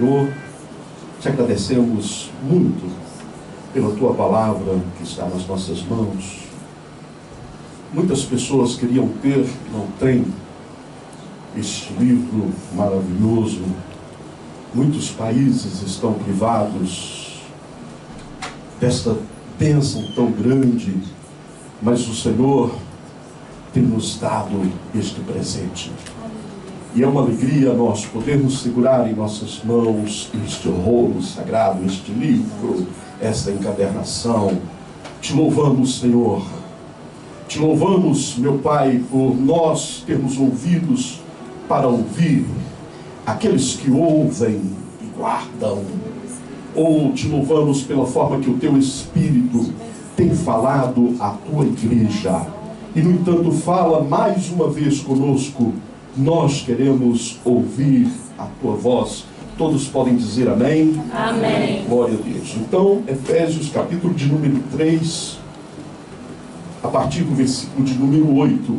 Senhor, te agradecemos muito pela tua palavra que está nas nossas mãos. Muitas pessoas queriam ter, não têm, este livro maravilhoso. Muitos países estão privados desta bênção tão grande, mas o Senhor tem nos dado este presente. E é uma alegria nós podermos segurar em nossas mãos este rolo sagrado, este livro, esta encadernação. Te louvamos, Senhor. Te louvamos, meu Pai, por nós termos ouvidos para ouvir. Aqueles que ouvem e guardam. Ou te louvamos pela forma que o teu Espírito tem falado à tua igreja. E, no entanto, fala mais uma vez conosco. Nós queremos ouvir a tua voz. Todos podem dizer amém? Amém. Glória a Deus. Então, Efésios capítulo de número 3, a partir do versículo de número 8,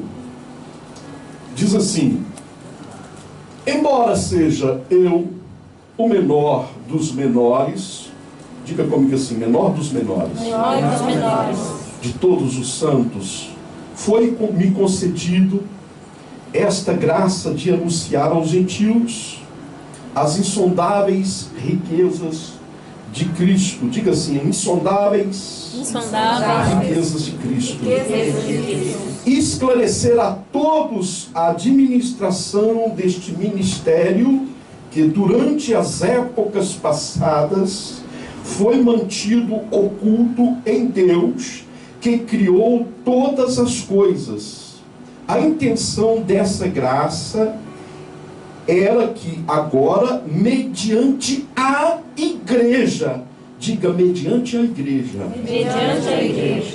diz assim: embora seja eu o menor dos menores, diga comigo assim, menor dos menores, Menor dos menores, de todos os santos, foi-me concedido esta graça de anunciar aos gentios as insondáveis riquezas de Cristo. Diga assim, insondáveis riquezas de Cristo. E esclarecer a todos a administração deste ministério que durante as épocas passadas foi mantido oculto em Deus, que criou todas as coisas. A intenção dessa graça era que agora, mediante a igreja, diga, mediante a igreja,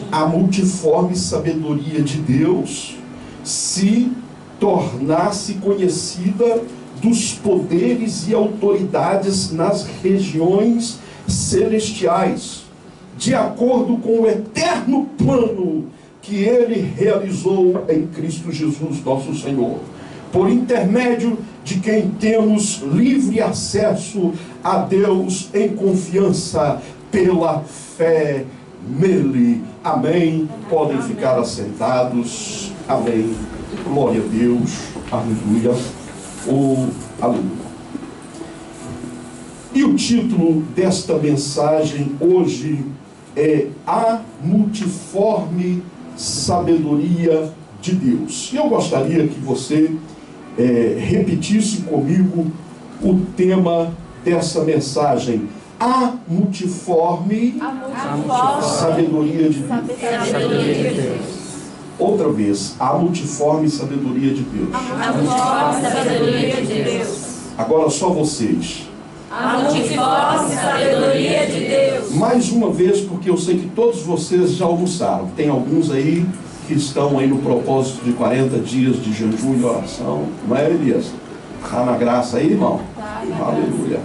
a multiforme sabedoria de Deus se tornasse conhecida dos poderes e autoridades nas regiões celestiais, de acordo com o eterno plano que Ele realizou em Cristo Jesus, nosso Senhor, por intermédio de quem temos livre acesso a Deus em confiança pela fé nele. Amém. Podem ficar assentados. Amém. Glória a Deus. Aleluia. Oh, aleluia. E o título desta mensagem hoje é A Multiforme Sabedoria de Deus. E eu gostaria que você repetisse comigo o tema dessa mensagem: A multiforme sabedoria de Deus. Outra vez, a multiforme sabedoria de Deus. A multiforme sabedoria de Deus. Agora só vocês. A multiforme sabedoria de Deus. Mais uma vez, porque eu sei que todos vocês já almoçaram. Tem alguns aí que estão aí no propósito de 40 dias de jejum e oração. Não é, Elias? Está na graça aí, irmão? Tá, aleluia.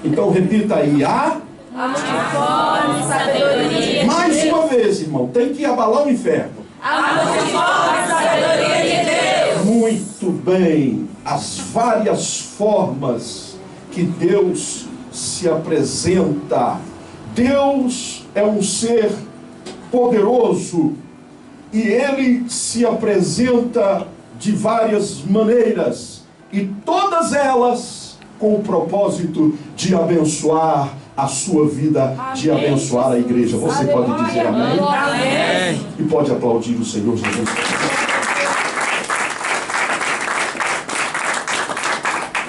Então repita aí, a multiforme sabedoria. Mais uma vez, irmão, tem que abalar o inferno. A multiforme sabedoria de Deus. Muito bem. As várias formas que Deus se apresenta. Deus é um ser poderoso e Ele se apresenta de várias maneiras, e todas elas com o propósito de abençoar a sua vida, de abençoar a igreja. Você pode dizer amém? Amém. E pode aplaudir o Senhor Jesus.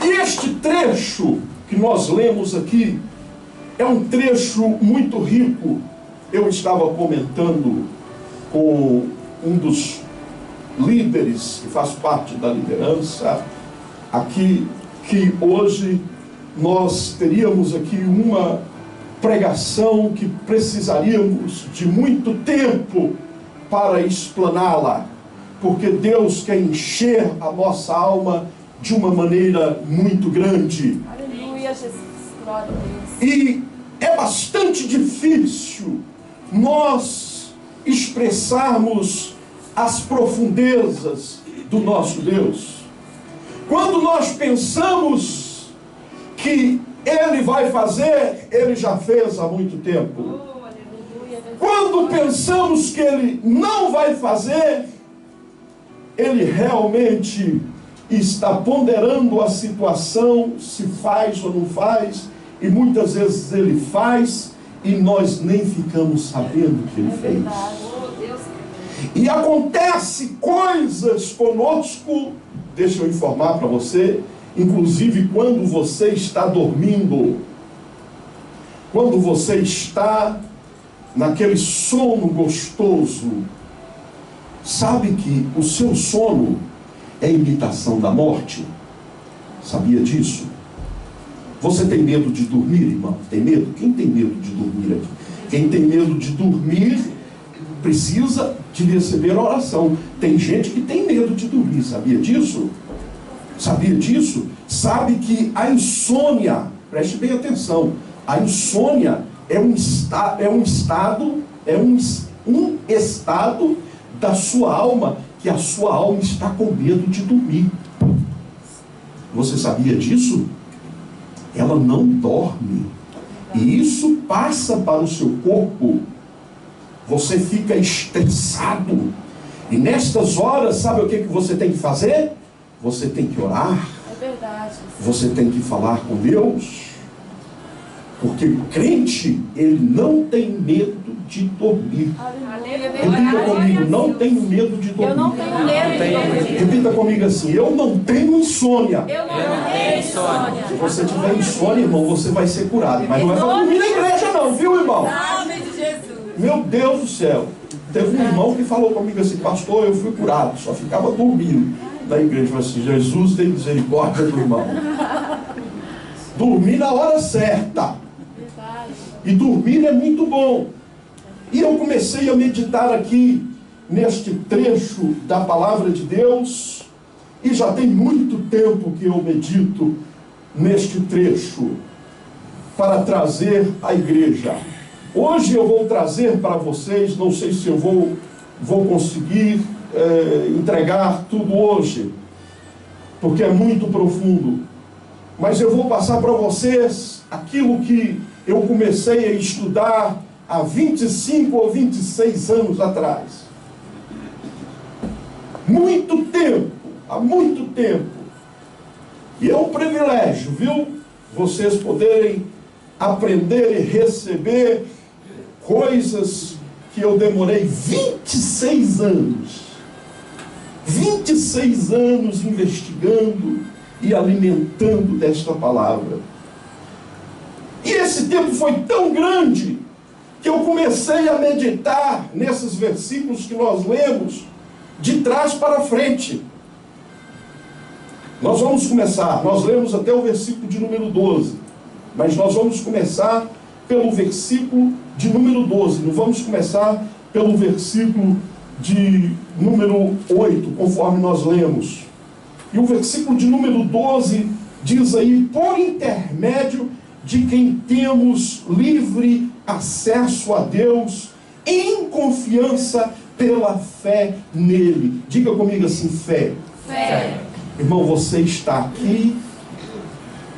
E este trecho que nós lemos aqui é um trecho muito rico. Eu estava comentando com um dos líderes que faz parte da liderança aqui, que hoje nós teríamos aqui uma pregação que precisaríamos de muito tempo para explaná-la, porque Deus quer encher a nossa alma de uma maneira muito grande. Aleluia, Jesus. Glória a Deus. E é bastante difícil nós expressarmos as profundezas do nosso Deus. Quando nós pensamos que Ele vai fazer, Ele já fez há muito tempo. Quando pensamos que Ele não vai fazer, Ele realmente está ponderando a situação, se faz ou não faz, e muitas vezes Ele faz, e nós nem ficamos sabendo que Ele fez. E acontece coisas conosco, deixa eu informar para você, inclusive quando você está dormindo, quando você está naquele sono gostoso, sabe que o seu sono é imitação da morte? Sabia disso? Você tem medo de dormir, irmão? Tem medo? Quem tem medo de dormir aqui? Quem tem medo de dormir precisa de receber oração. Tem gente que tem medo de dormir, sabia disso? Sabia disso? Sabe que a insônia, preste bem atenção, a insônia é um estado da sua alma, que a sua alma está com medo de dormir. Você sabia disso? Ela não dorme. E isso passa para o seu corpo. Você fica estressado. E nestas horas, sabe o que você tem que fazer? Você tem que orar. É verdade. Você tem que falar com Deus. Porque o crente, ele não tem medo de dormir. Repita comigo, não tenho medo de dormir. Eu não tenho medo de dormir. Repita comigo assim, eu não tenho insônia. Eu não tenho insônia. Se você tiver insônia, irmão, você vai ser curado. Mas não é para dormir na igreja não, viu, irmão? Nome de Jesus. Meu Deus do céu. Teve um irmão que falou comigo assim, pastor, eu fui curado, só ficava dormindo na igreja. Eu falei assim, Jesus tem misericórdia do irmão. Dormir na hora certa. E dormir é muito bom. E eu comecei a meditar aqui neste trecho da palavra de Deus, e já tem muito tempo que eu medito neste trecho para trazer à igreja. Hoje eu vou trazer para vocês, não sei se eu vou conseguir entregar tudo hoje, porque é muito profundo, mas eu vou passar para vocês aquilo que eu comecei a estudar há 25 ou 26 anos atrás. Muito tempo, há muito tempo. E é um privilégio, viu? Vocês poderem aprender e receber coisas que eu demorei 26 anos. 26 anos investigando e alimentando desta palavra. E esse tempo foi tão grande que eu comecei a meditar nesses versículos que nós lemos de trás para frente. Nós vamos começar, nós lemos até o versículo de número 12, mas nós vamos começar pelo versículo de número 12, não vamos começar pelo versículo de número 8, conforme nós lemos. E o versículo de número 12 diz aí, por intermédio de quem temos livre acesso a Deus, em confiança pela fé nele. Diga comigo assim, fé. Fé. Irmão, você está aqui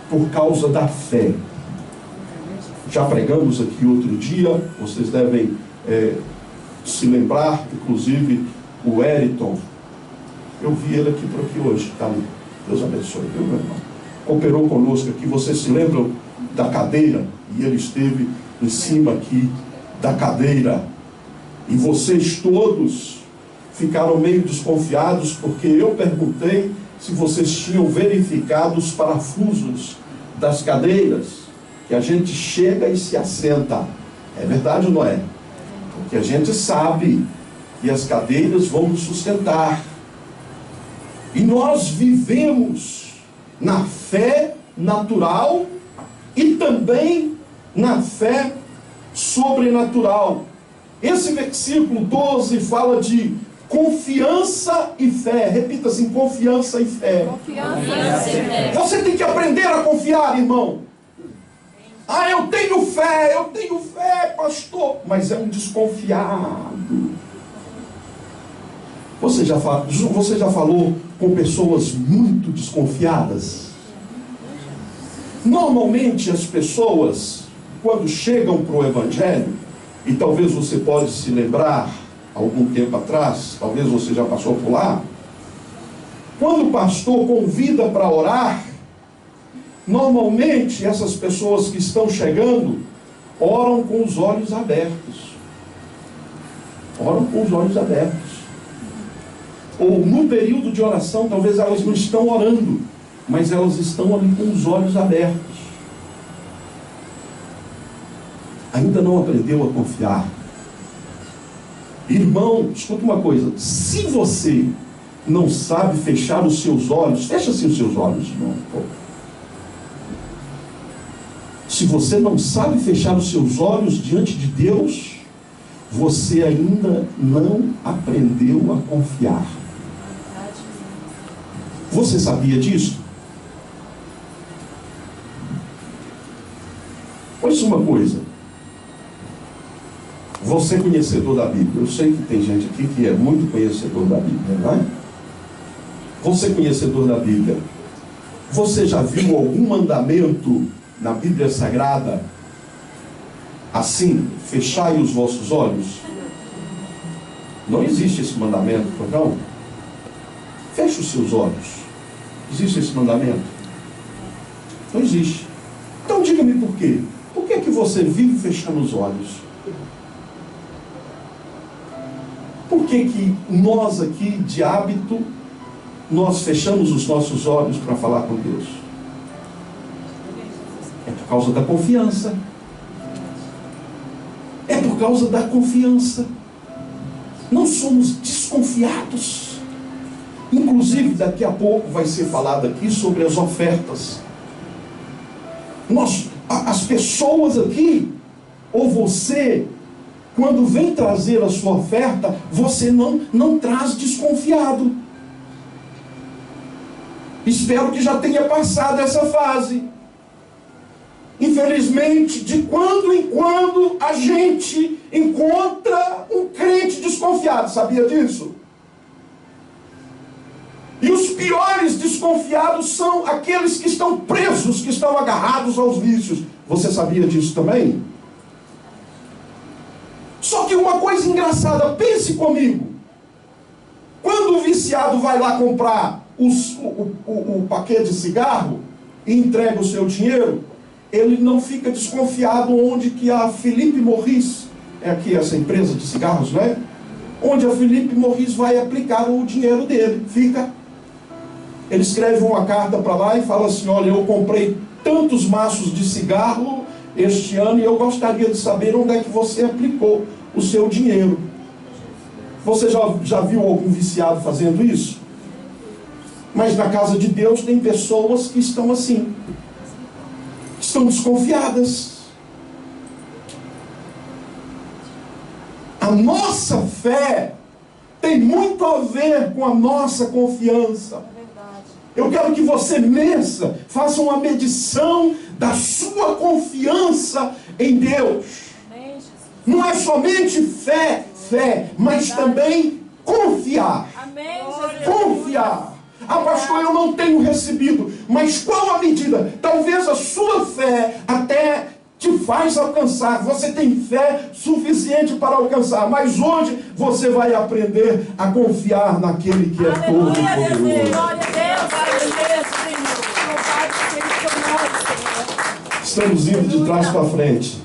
por causa da fé. Já pregamos aqui outro dia, vocês devem se lembrar, inclusive o Eriton, eu vi ele aqui por aqui hoje, tá ali. Deus abençoe, viu, meu irmão? Cooperou conosco aqui, vocês se lembram da cadeira? E ele esteve em cima aqui da cadeira. E vocês todos ficaram meio desconfiados, porque eu perguntei se vocês tinham verificado os parafusos das cadeiras, que a gente chega e se assenta. É verdade ou não é? Porque a gente sabe que as cadeiras vão nos sustentar. E nós vivemos na fé natural e também na fé sobrenatural. Esse versículo 12 fala de confiança e fé. Repita assim, confiança e fé. Confiança e fé. Você tem que aprender a confiar, irmão. Ah, eu tenho fé, pastor. Mas é um desconfiado. Você já falou com pessoas muito desconfiadas? Normalmente as pessoas, quando chegam para o Evangelho, e talvez você pode se lembrar, algum tempo atrás, talvez você já passou por lá, quando o pastor convida para orar, normalmente essas pessoas que estão chegando, oram com os olhos abertos. Oram com os olhos abertos. Ou no período de oração, talvez elas não estão orando, mas elas estão ali com os olhos abertos. Ainda não aprendeu a confiar. Irmão, escuta uma coisa. Se você não sabe fechar os seus olhos, fecha assim os seus olhos, irmão. Se você não sabe fechar os seus olhos diante de Deus, você ainda não aprendeu a confiar. Você sabia disso? Ouça uma coisa. Você é conhecedor da Bíblia. Eu sei que tem gente aqui que é muito conhecedor da Bíblia, não é? Você é conhecedor da Bíblia. Você já viu algum mandamento na Bíblia Sagrada assim, fechai os vossos olhos? Não existe esse mandamento, não? Feche os seus olhos. Existe esse mandamento? Não existe. Então diga-me por quê? Por que é que você vive fechando os olhos? Por que que nós aqui, de hábito, nós fechamos os nossos olhos para falar com Deus? É por causa da confiança. É por causa da confiança. Não somos desconfiados. Inclusive, daqui a pouco vai ser falado aqui sobre as ofertas. As pessoas aqui, ou você, quando vem trazer a sua oferta, você não traz desconfiado. Espero que já tenha passado essa fase. Infelizmente, de quando em quando a gente encontra um crente desconfiado. Sabia disso? E os piores desconfiados são aqueles que estão presos, que estão agarrados aos vícios. Você sabia disso também? Só que uma coisa engraçada, pense comigo. Quando o viciado vai lá comprar o paquete de cigarro e entrega o seu dinheiro, ele não fica desconfiado onde que a Philip Morris, é aqui essa empresa de cigarros, não é? Onde a Philip Morris vai aplicar o dinheiro dele. Fica. Ele escreve uma carta para lá e fala assim: olha, eu comprei tantos maços de cigarro este ano e eu gostaria de saber onde é que você aplicou o seu dinheiro. Você já viu algum viciado fazendo isso? Mas na casa de Deus tem pessoas que estão assim, estão desconfiadas. A nossa fé tem muito a ver com a nossa confiança. Eu quero que você meça, faça uma medição da sua confiança em Deus. Não é somente fé, mas também confiar. Confiar. Ah, pastor, eu não tenho recebido. Mas qual a medida? Talvez a sua fé até te faz alcançar. Você tem fé suficiente para alcançar. Mas hoje você vai aprender a confiar naquele que é todo-poderoso. Glória a Deus, Senhor. Estamos indo de trás para frente.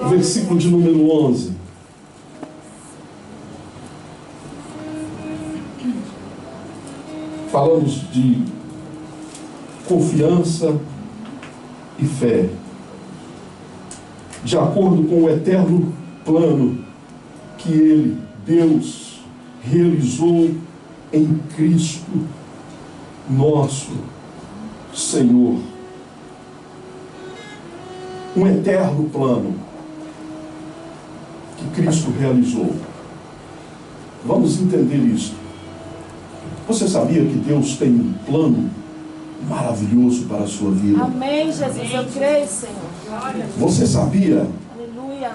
O versículo de número 11. Falamos de confiança e fé. De acordo com o eterno plano que Ele, Deus, realizou em Cristo, nosso Senhor. Um eterno plano que Cristo realizou. Vamos entender isso. Você sabia que Deus tem um plano maravilhoso para a sua vida? Amém, Jesus, eu creio, Senhor. Você sabia Aleluia.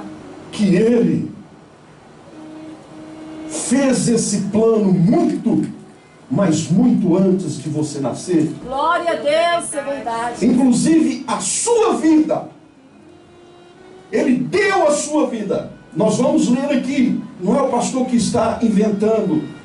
que Ele fez esse plano muito mas muito antes de você nascer. Glória a Deus, é verdade. Inclusive a sua vida. Ele deu a sua vida. Nós vamos ler aqui. Não é o pastor que está inventando.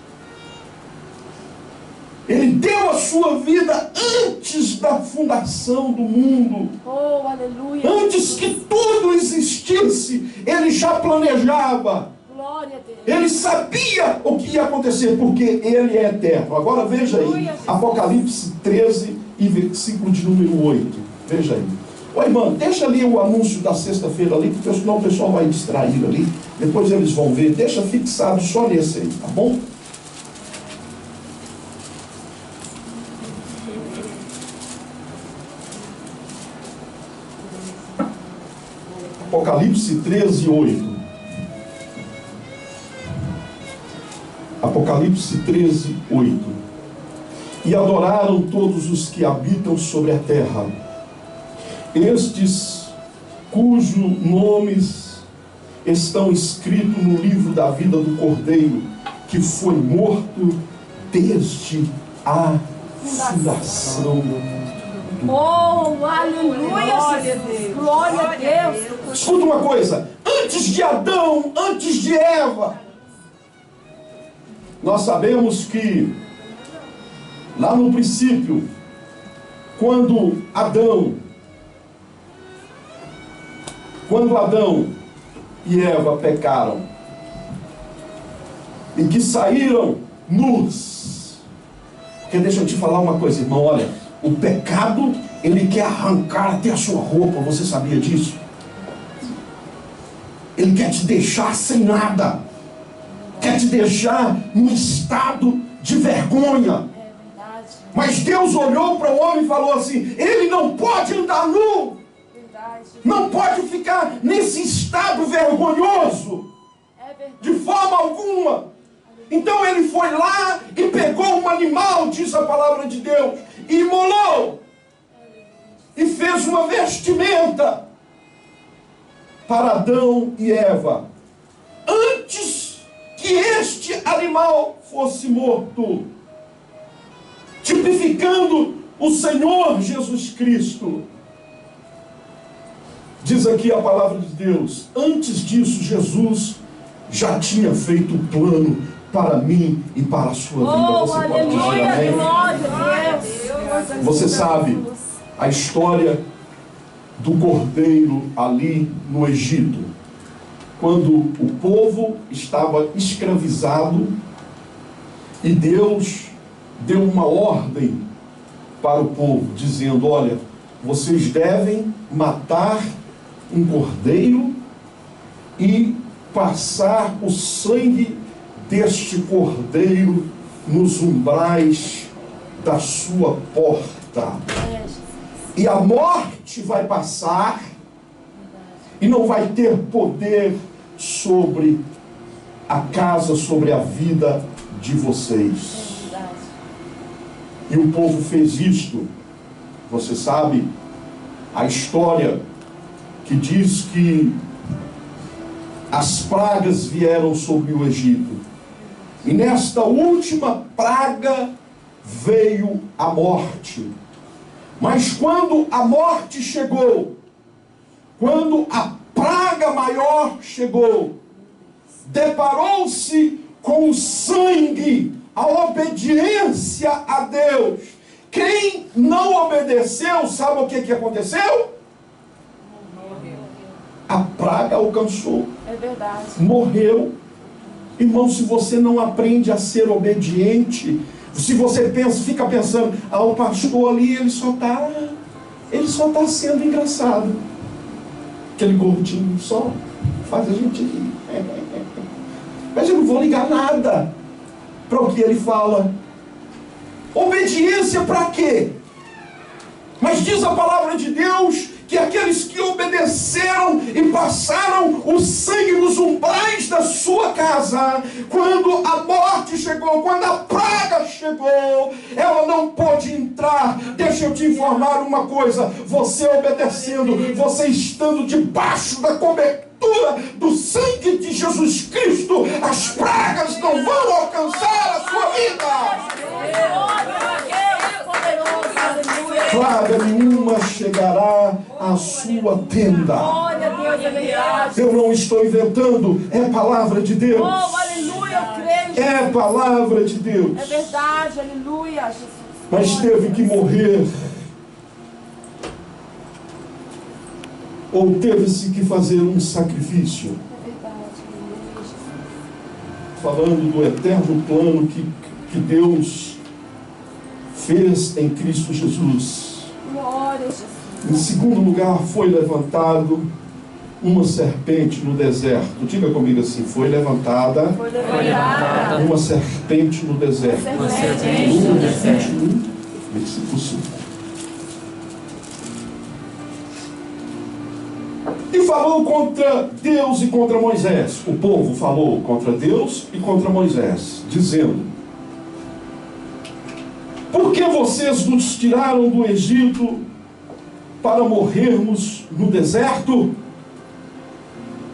Ele deu a sua vida antes da fundação do mundo. Oh, aleluia. Antes que tudo existisse, ele já planejava. Glória a Deus. Ele sabia o que ia acontecer, porque ele é eterno. Agora veja aí, Apocalipse 13 e versículo de número 8. Veja aí. Ô irmão, deixa ali o anúncio da sexta-feira ali, porque senão o pessoal vai distrair ali. Depois eles vão ver. Deixa fixado só nesse aí, tá bom? Apocalipse 13, 8. Apocalipse 13, 8. E adoraram todos os que habitam sobre a terra, estes cujos nomes estão escritos no livro da vida do Cordeiro, que foi morto desde a fundação do mundo. Oh, aleluia, Jesus. Glória a Deus. Escuta uma coisa, antes de Adão, antes de Eva, nós sabemos que lá no princípio, quando Adão e Eva pecaram e que saíram nus, porque deixa eu te falar uma coisa, irmão, olha, o pecado, ele quer arrancar até a sua roupa, você sabia disso? Ele quer te deixar sem nada, quer te deixar num estado de vergonha. Mas Deus olhou para o homem e falou assim, ele não pode andar nu, não pode ficar nesse estado vergonhoso, de forma alguma. Então ele foi lá e pegou um animal, diz a palavra de Deus, e imolou, e fez uma vestimenta para Adão e Eva, antes que este animal fosse morto, tipificando o Senhor Jesus Cristo. Diz aqui a palavra de Deus, antes disso Jesus já tinha feito um plano para mim e para a sua vida. Você pode dizer amém? Glória a Deus. Você sabe a história do cordeiro ali no Egito, quando o povo estava escravizado e Deus deu uma ordem para o povo, dizendo, olha, vocês devem matar um cordeiro e passar o sangue deste cordeiro nos umbrais da sua porta. E a morte vai passar e não vai ter poder sobre a casa, sobre a vida de vocês. E o povo fez isto. Você sabe a história que diz que as pragas vieram sobre o Egito. E nesta última praga veio a morte. Mas quando a morte chegou, quando a praga maior chegou, deparou-se com o sangue, a obediência a Deus. Quem não obedeceu, sabe o que aconteceu? A praga alcançou. É verdade. Morreu. Irmão, se você não aprende a ser obediente, se você fica pensando, o pastor ali, ele só está sendo engraçado. Aquele gordinho só faz a gente rir. Mas eu não vou ligar nada para o que ele fala. Obediência para quê? Mas diz a palavra de Deus que aqueles que obedeceram e passaram o sangue nos umbrais da sua casa, quando a morte chegou, quando a praga chegou, ela não pôde entrar. Deixa eu te informar uma coisa, você obedecendo, você estando debaixo da cobertura cobertura do sangue de Jesus Cristo, as pragas não vão alcançar a sua vida. Praga nenhuma chegará à sua tenda. Glória a Deus, é verdade. Eu não estou inventando, é palavra de Deus. Oh, aleluia, eu creio. É palavra de Deus. É verdade, aleluia, Jesus. Mas teve que morrer. Ou teve-se que fazer um sacrifício. É verdade, aleluia, Jesus. Falando do eterno plano que Deus fez em Cristo Jesus. Glória a Jesus. Em segundo lugar, foi levantado uma serpente no deserto. Diga comigo assim: foi levantada uma serpente no deserto. Números 21, versículo 5. E falou contra Deus e contra Moisés. O povo falou contra Deus e contra Moisés, dizendo: por que vocês nos tiraram do Egito para morrermos no deserto?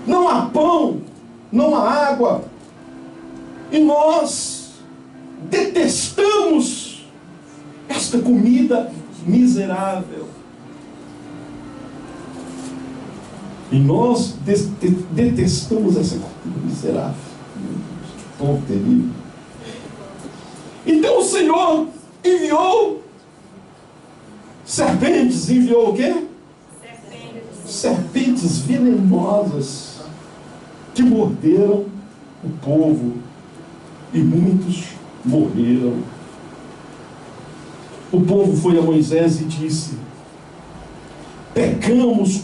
Não há pão, não há água, e nós detestamos esta comida miserável. E nós detestamos essa comida miserável. Tão terrível. Então o Senhor enviou serpentes. Enviou o quê? Serpentes venenosas que morderam o povo, e muitos morreram. O povo foi a Moisés e disse: pecamos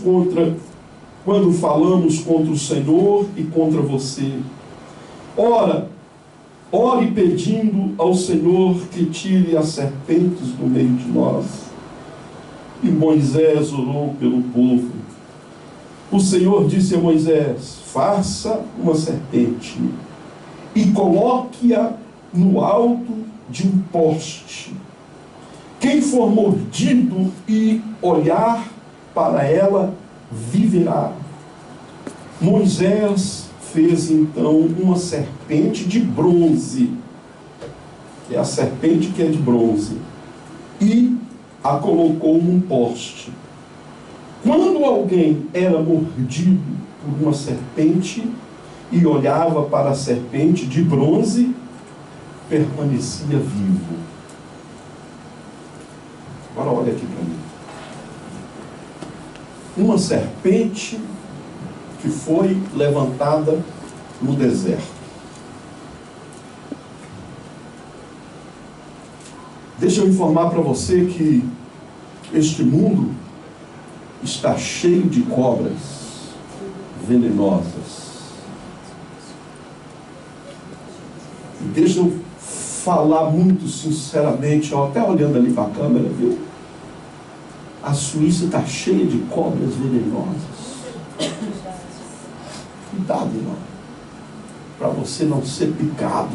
quando falamos contra o Senhor e contra você. Ore pedindo ao Senhor que tire as serpentes do meio de nós. E Moisés orou pelo povo. O Senhor disse a Moisés: faça uma serpente e coloque-a no alto de um poste. Quem for mordido e olhar para ela, viverá. Moisés fez então uma serpente de bronze, que é a serpente que é de bronze, e a colocou num poste. Quando alguém era mordido por uma serpente e olhava para a serpente de bronze, permanecia vivo. Agora olha aqui para mim. Uma serpente que foi levantada no deserto. Deixa eu informar para você que este mundo está cheio de cobras venenosas. E deixa eu falar muito sinceramente, até olhando ali para a câmera, viu? A Suíça está cheia de cobras venenosas. Cuidado, irmão, para você não ser picado.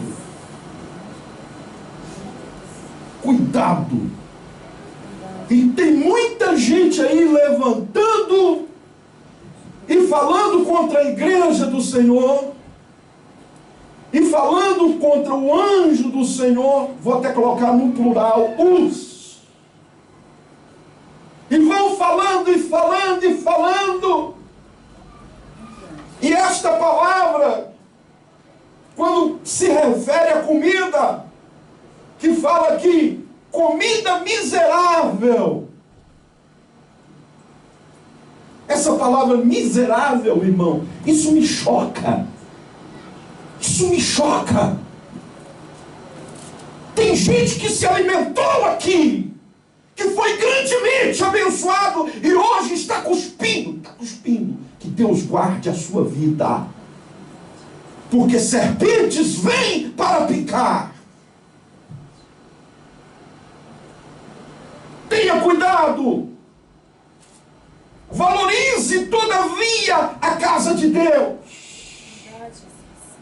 Cuidado. E tem muita gente aí levantando e falando contra a igreja do Senhor, e falando contra o anjo do Senhor. Vou até colocar no plural, os. E vão falando e falando e falando. E esta palavra, quando se refere à comida, que fala aqui, comida miserável. Essa palavra miserável, irmão, isso me choca. Isso me choca. Tem gente que se alimentou aqui, que foi grandemente abençoado e hoje está cuspindo. Que Deus guarde a sua vida. Porque serpentes vêm para picar. Tenha cuidado. Valorize, todavia, a casa de Deus.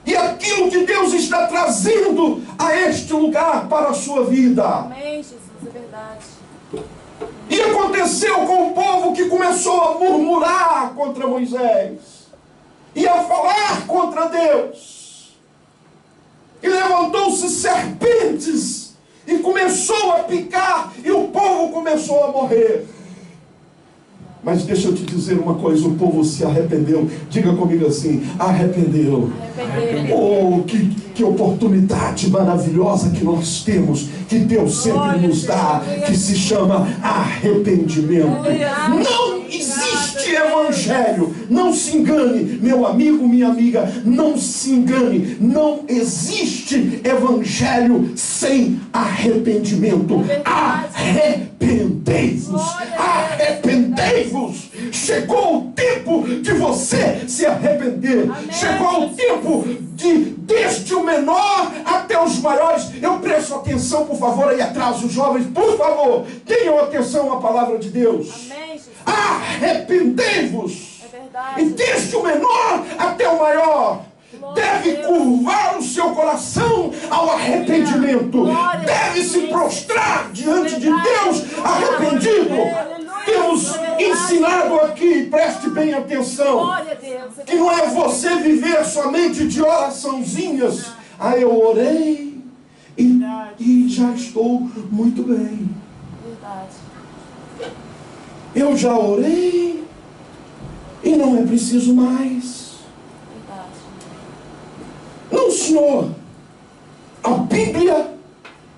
E aquilo que Deus está trazendo a este lugar para a sua vida. Amém, Jesus, é verdade. E aconteceu com o povo que começou a murmurar contra Moisés. ia falar contra Deus. E levantou-se serpentes e começou a picar, e o povo começou a morrer. Mas deixa eu te dizer uma coisa, o povo se arrependeu. Diga comigo assim: arrependeu. Oh, que oportunidade maravilhosa que nós temos, que Deus sempre nos dá, que se chama arrependimento. Não existe evangelho, não se engane, meu amigo, minha amiga, não se engane, não existe evangelho sem arrependimento. Arrependei-vos, arrependei-vos. Chegou o tempo de você se arrepender. Chegou o tempo desde o menor até os maiores. Eu presto atenção, por favor, aí atrás, os jovens, por favor, tenham atenção à palavra de Deus. Amém. Arrependei-vos. É verdade. E desde o menor até o maior deve curvar o seu coração ao arrependimento. Deve se prostrar diante de Deus arrependido. Temos ensinado aqui, preste bem atenção, que não é você viver somente de oraçãozinhas. Ah, eu orei e já estou muito bem. Verdade. Eu já orei e não é preciso mais. Verdade. Não, senhor. A Bíblia,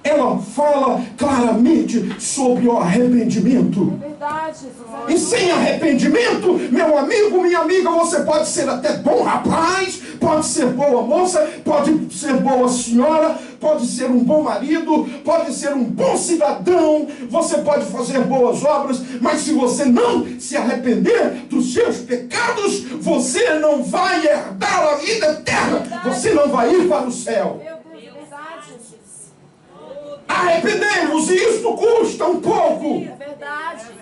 ela fala claramente sobre o arrependimento. É verdade, Jesus. E sem arrependimento, meu amigo, minha amiga, você pode ser até bom rapaz, pode ser boa moça, pode ser boa senhora, pode ser um bom marido, pode ser um bom cidadão, você pode fazer boas obras, mas se você não se arrepender dos seus pecados, você não vai herdar a vida eterna, você não vai ir para o céu. Meu Deus, é verdade, Jesus. Arrependemos, e isto custa um pouco. É verdade.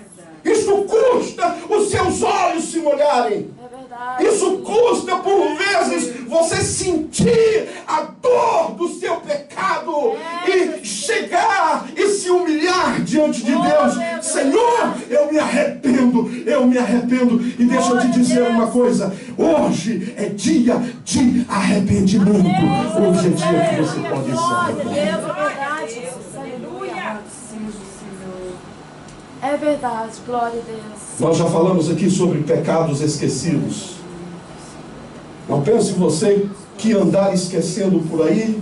Isso custa os seus olhos se molharem. É verdade. Isso custa, por vezes, você sentir a dor do seu pecado e chegar e se humilhar diante de Deus. Senhor, eu me arrependo, eu me arrependo. E deixa eu te dizer uma coisa: hoje é dia de arrependimento. Hoje é dia que você pode se arrepender. Deus, é verdade, Jesus. Aleluia. É verdade, glória a Deus. Nós já falamos aqui sobre pecados esquecidos. Não pense você que andar esquecendo por aí,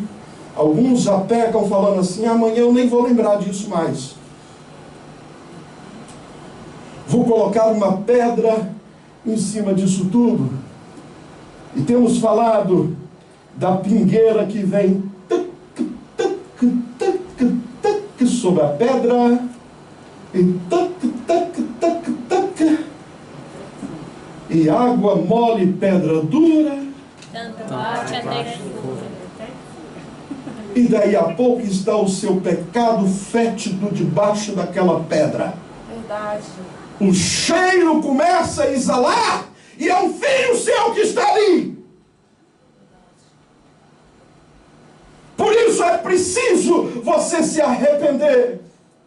alguns já pecam falando assim: amanhã eu nem vou lembrar disso mais. Vou colocar uma pedra em cima disso tudo. E temos falado da pingueira que vem sobre a pedra e e água mole, pedra dura. Tanto bate até que E daí a pouco está o seu pecado fétido debaixo daquela pedra. Verdade. O cheiro começa a exalar e é um filho seu que está ali. Por isso é preciso você se arrepender.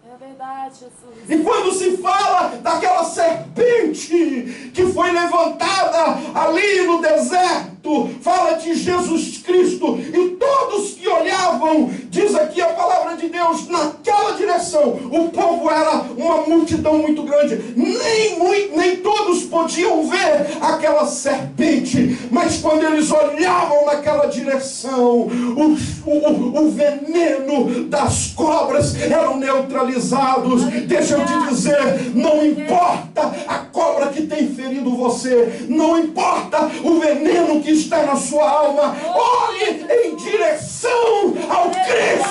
É verdade, Jesus. E quando se fala daquela serpente que foi levantada ali no deserto, fala de Jesus Cristo, e todos que olhavam, diz aqui a palavra de Deus, naquela direção, o povo era uma multidão muito grande, nem todos podiam ver aquela serpente, mas quando eles olhavam naquela direção, o veneno das cobras eram neutralizados. Deixa eu te dizer, não importa a cobra que tem ferido você, não importa o veneno que está na sua alma, olhe em direção ao Cristo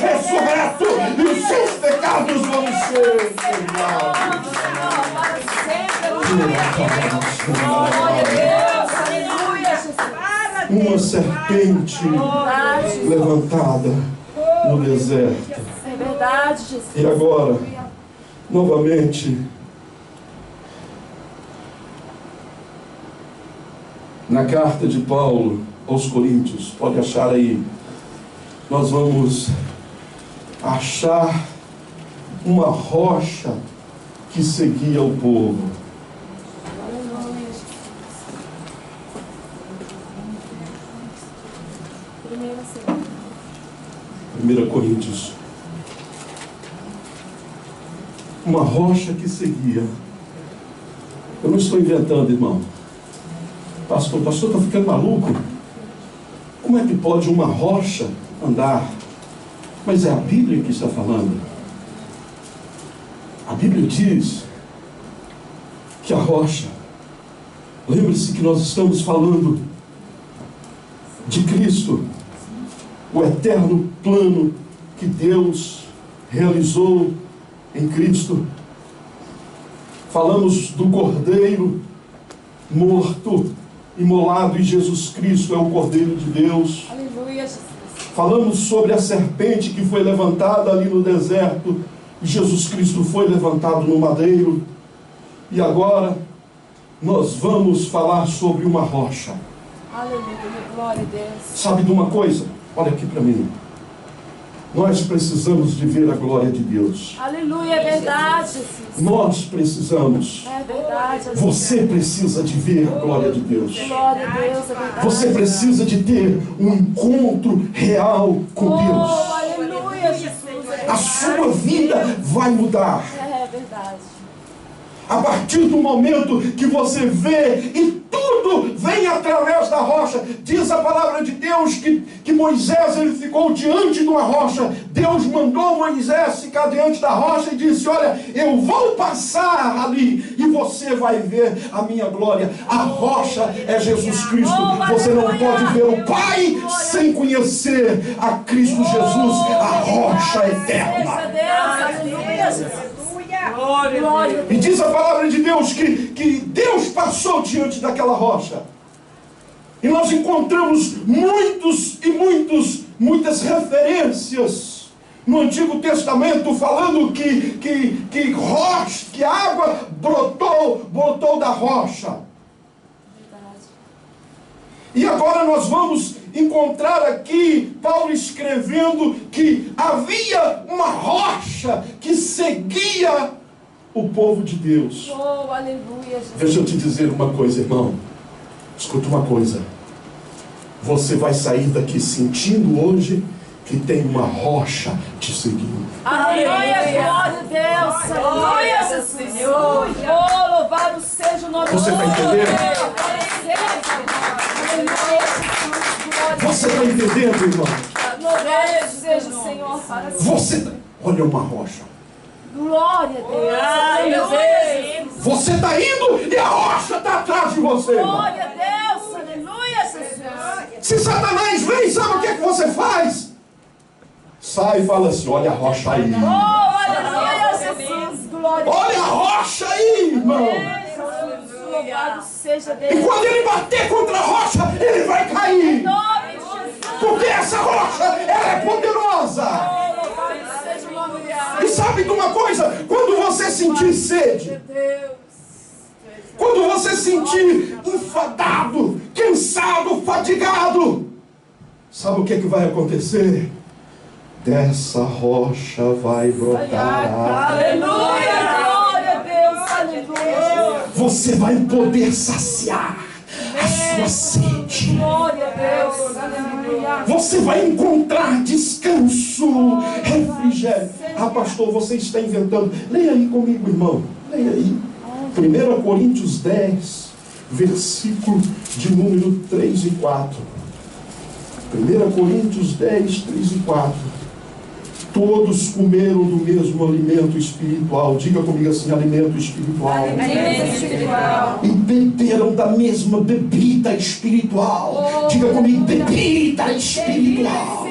ressurreto e os seus pecados vão ser perdoados. Uma serpente levantada no deserto. É verdade, Jesus. E agora, novamente, na carta de Paulo aos Coríntios, pode achar aí, nós vamos achar uma rocha que seguia o povo. 1 Coríntios. Uma rocha que seguia. Eu não estou inventando, irmão. Pastor está ficando maluco? Como é que pode uma rocha andar? Mas é a Bíblia que está falando. A Bíblia diz que a rocha, lembre-se que nós estamos falando de Cristo, o eterno plano que Deus realizou em Cristo. Falamos do Cordeiro morto, imolado, e Jesus Cristo é o Cordeiro de Deus. Aleluia, Jesus. Falamos sobre a serpente que foi levantada ali no deserto, e Jesus Cristo foi levantado no madeiro. E agora nós vamos falar sobre uma rocha. Aleluia, glória a Deus. Sabe de uma coisa? Olha aqui para mim. Nós precisamos de ver a glória de Deus. Aleluia, é verdade, Jesus. Nós precisamos. É verdade. Você precisa de ver a glória de Deus. Glória a Deus, é verdade. Você precisa de ter um encontro real com Deus. Oh, aleluia, Jesus. É A sua vida vai mudar. É verdade. A partir do momento que você vê e tudo vem através da rocha. Diz a palavra de Deus que Moisés ele ficou diante de uma rocha. Deus mandou Moisés ficar diante da rocha e disse: olha, eu vou passar ali e você vai ver a minha glória. A rocha é Jesus Cristo. Você não pode ver o Pai sem conhecer a Cristo Jesus, a rocha eterna. Aleluia, Jesus. Glória. E diz a palavra de Deus que Deus passou diante daquela rocha. E nós encontramos muitas referências no Antigo Testamento falando que água brotou da rocha. E agora nós vamos encontrar aqui Paulo escrevendo que havia uma rocha que seguia o povo de Deus. Oh, aleluia, Jesus. Deixa eu te dizer uma coisa, irmão. Escuta uma coisa. Você vai sair daqui sentindo hoje que tem uma rocha te seguindo. Aleluia, glória a Deus. Aleluia, Jesus. Oh, louvado seja o nome Você está entendendo? Você está entendendo, irmão? Louvado seja o Senhor para Você olha uma rocha. glória a Deus. Aleluia. Você está indo e a rocha está atrás de você, irmão. Glória a Deus. Aleluia, Jesus. Se Satanás vem, sabe o que é que você faz? Sai e fala assim: olha a rocha aí. Oh, aleluia, Jesus. Glória a Olha a rocha aí, irmão. Deus. Louvado seja Deus. E quando ele bater contra a rocha, ele vai cair. Em nome de Jesus. Porque essa rocha, ela é poderosa. Oh, louvado seja o nome de Deus. E sabe de uma coisa? Quando você sentir sede, quando você sentir enfadado, cansado, fadigado, sabe o que é que vai acontecer? Dessa rocha vai brotar. Aleluia, glória a Deus. Aleluia. Você vai poder saciar a sua sede. Glória a Deus. Aleluia. Você vai encontrar descanso, refrigério. Ah, pastor, você está inventando. Leia aí comigo, irmão. Leia aí. 1 Coríntios 10, versículo de número 3 e 4. 1 Coríntios 10, 3 e 4. Todos comeram do mesmo alimento espiritual. Diga comigo assim: alimento espiritual. Alimento espiritual. E beberam da mesma bebida espiritual. Diga comigo: bebida espiritual.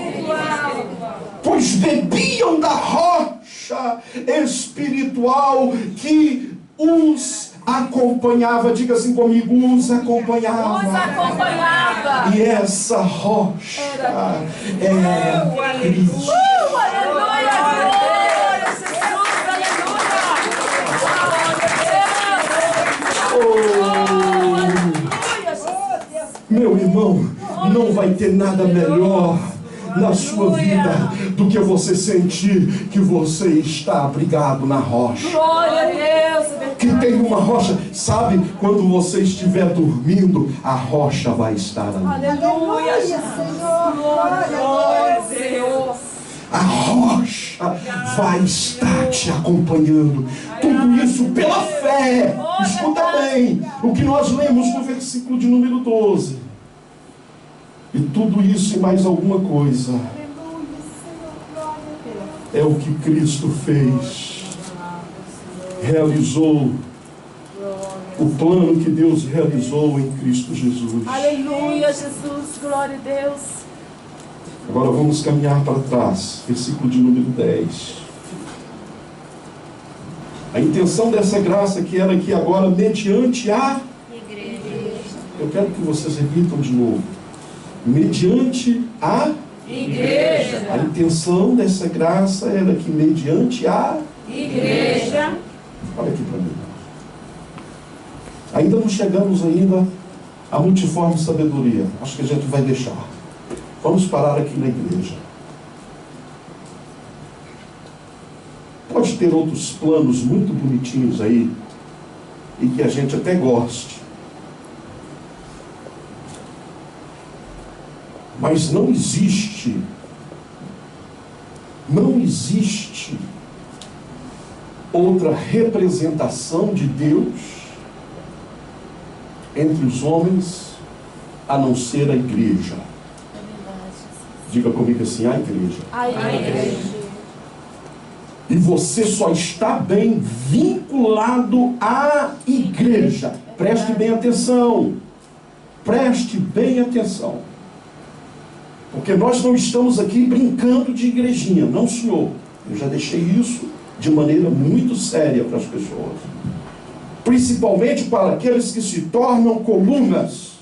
Pois bebiam da rocha espiritual que os acompanhava. Diga assim comigo: os acompanhava. Nos acompanhava. E essa rocha era Cristo. Aleluia, glória a Jesus. Aleluia. Meu irmão, não vai ter nada melhor na sua vida do que você sentir que você está abrigado na rocha. Glória a Deus. Que tem uma rocha. Sabe, quando você estiver dormindo, a rocha vai estar ali. Aleluia, Senhor. Glória a Deus. A rocha vai estar te acompanhando. Tudo isso pela fé. Escuta bem o que nós lemos no versículo de número 12. E tudo isso e mais alguma coisa é o que Cristo fez. Realizou o plano que Deus realizou em Cristo Jesus. Aleluia, Jesus. Glória a Deus. Agora vamos caminhar para trás. Versículo de número 10. A intenção dessa graça que era aqui agora mediante a igreja. Eu quero que vocês repitam de novo. Mediante a igreja. A intenção dessa graça era que mediante a igreja. Olha aqui para mim. Ainda não chegamos ainda à multiforme sabedoria. Acho que a gente vai deixar. Vamos parar aqui na igreja. Pode ter outros planos muito bonitinhos aí e que a gente até goste. Mas não existe outra representação de Deus entre os homens a não ser a igreja. Diga comigo assim, a igreja. A igreja. E você só está bem vinculado à igreja. Preste bem atenção. Preste bem atenção. Porque nós não estamos aqui brincando de igrejinha. Não, senhor. Eu já deixei isso de maneira muito séria para as pessoas. Principalmente para aqueles que se tornam colunas.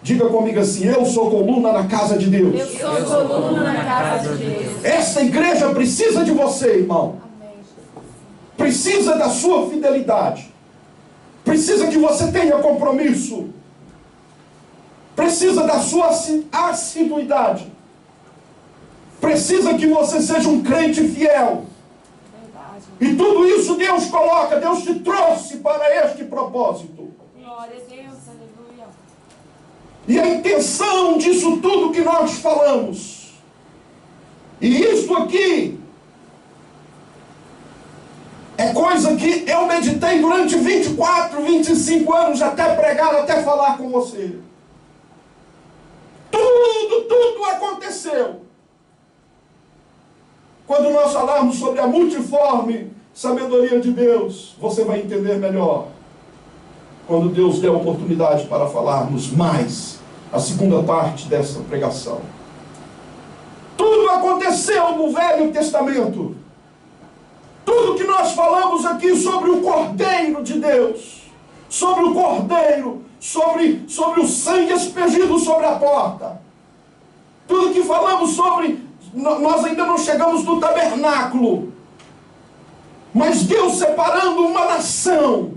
Diga comigo assim, eu sou coluna na casa de Deus. Eu sou coluna na casa de Deus. Essa igreja precisa de você, irmão. Precisa da sua fidelidade. Precisa que você tenha compromisso. Precisa da sua assiduidade. Precisa que você seja um crente fiel. E tudo isso Deus coloca, Deus te trouxe para este propósito. Glória a Deus, aleluia. E a intenção disso tudo que nós falamos, e isto aqui, é coisa que eu meditei durante 24, 25 anos, até pregar, até falar com você. Tudo aconteceu. Quando nós falarmos sobre a multiforme sabedoria de Deus, você vai entender melhor. Quando Deus der a oportunidade para falarmos mais a segunda parte dessa pregação. Tudo aconteceu no Velho Testamento. Tudo que nós falamos aqui sobre o Cordeiro de Deus, sobre o Cordeiro, sobre o sangue aspergido sobre a porta. Tudo que falamos sobre, nós ainda não chegamos no tabernáculo, mas Deus separando uma nação.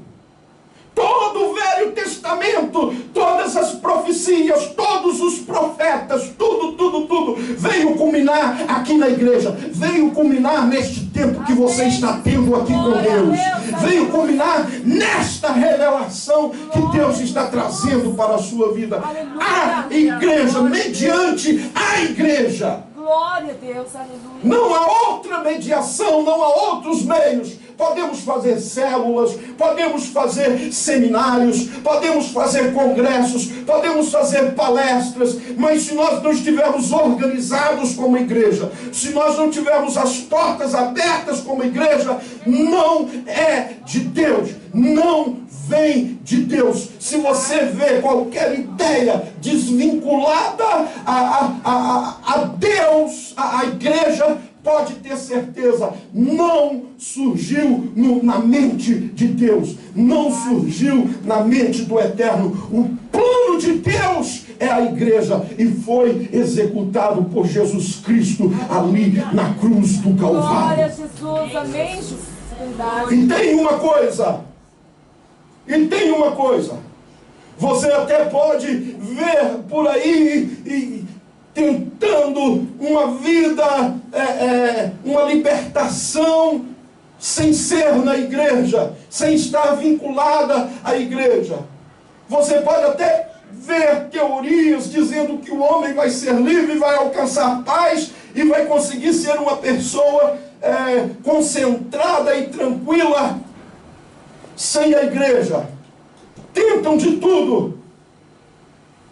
Todo o Velho Testamento, todas as profecias, todos os profetas, tudo veio culminar aqui na igreja. Veio culminar neste tempo que você está tendo aqui com Deus. Veio culminar nesta revelação que Deus está trazendo para a sua vida. A igreja, mediante a igreja. Glória a Deus, aleluia. Não há outra mediação, não há outros meios. Podemos fazer células, podemos fazer seminários, podemos fazer congressos, podemos fazer palestras, mas se nós não estivermos organizados como igreja, se nós não tivermos as portas abertas como igreja, não é de Deus, não vem de Deus. Se você vê qualquer ideia desvinculada a Deus, a igreja, pode ter certeza, não surgiu na mente de Deus, não surgiu na mente do Eterno. O plano de Deus é a igreja e foi executado por Jesus Cristo ali na cruz do Calvário. Glória a Jesus, amém, Jesus. Verdade. E tem uma coisa, você até pode ver por aí e tentando uma vida, uma libertação, sem ser na igreja, sem estar vinculada à igreja. Você pode até ver teorias dizendo que o homem vai ser livre, vai alcançar paz e vai conseguir ser uma pessoa concentrada e tranquila sem a igreja. Tentam de tudo,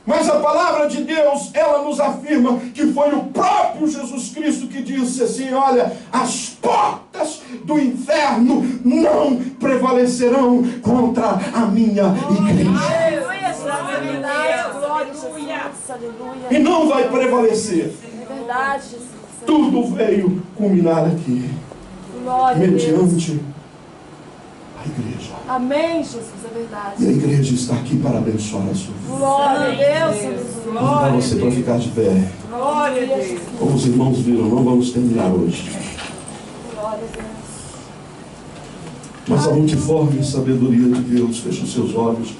mas a palavra de Deus, ela nos afirma que foi o próprio Jesus Cristo que disse assim: olha, as portas do inferno não prevalecerão contra a minha igreja. E não vai prevalecer. É verdade, Jesus. Tudo veio culminar aqui, mediante a igreja. Amém, Jesus, é verdade. E a igreja está aqui para abençoar a sua vida. Glória a Deus, Jesus. Vou convidar você para ficar de pé. Glória a Deus. Como os irmãos viram, não vamos terminar hoje. Glória a Deus. Mas a multiforme sabedoria de Deus, feche os seus olhos.